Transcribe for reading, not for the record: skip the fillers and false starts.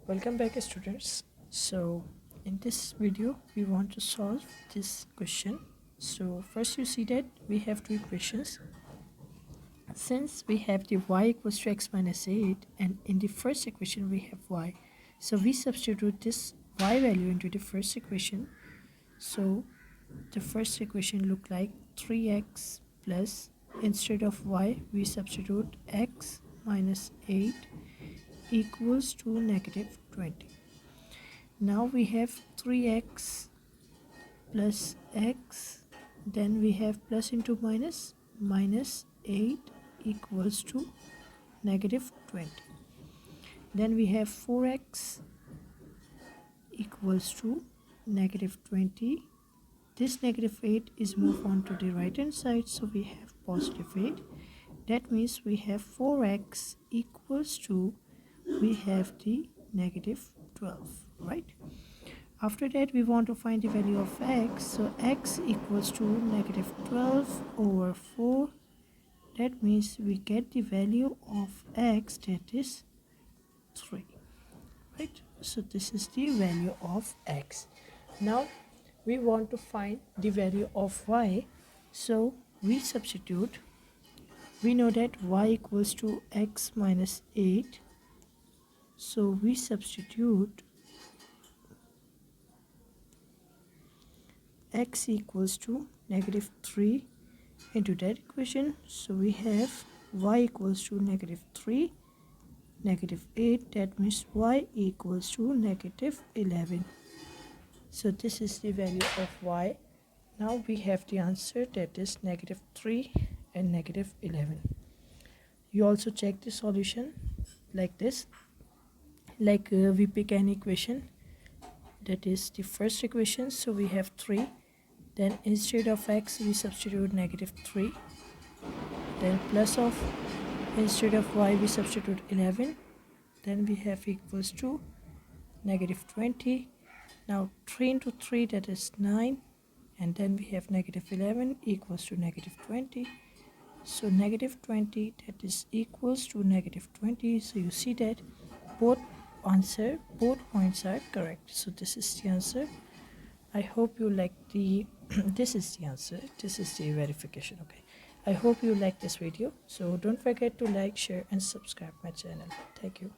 Welcome back, students. So in this video we want to solve this question. So first you see that we have two equations. Since we have the y equals to x minus 8 and in the first equation we have y, so we substitute this y value into the first equation. So the first equation look like 3x plus, instead of y we substitute x minus 8 equals to negative 20. Now we have 3x plus x, then we have plus into minus, minus 8 equals to negative 20. Then we have 4x equals to negative 20. This negative 8 is moved on to the right hand side, so we have positive 8. That means we have 4x equals to, we have the negative 12, right? After that we want to find the value of x, so x equals to negative 12 over 4. That means we get the value of x, that is 3, right? So this is the value of x. Now we want to find the value of y, so we substitute. We know that y equals to x minus 8, so we substitute x equals to negative 3 into that equation. So we have y equals to negative 3, negative 8, that means y equals to negative 11. So this is the value of y. Now we have the answer, that is negative 3 and negative 11. You also check the solution like this. We pick an equation, that is the first equation, so we have 3. Then instead of x we substitute negative 3. Then plus of, instead of y we substitute 11. Then we have equals to negative 20. Now 3 into 3, that is 9. And then we have negative 11 equals to negative 20. So negative 20, that is equals to negative 20. So you see that both points are correct. So this is the answer. I hope you like the this is the answer, this is the verification. Okay, I hope you like this video, so don't forget to like, share and subscribe my channel. Thank you.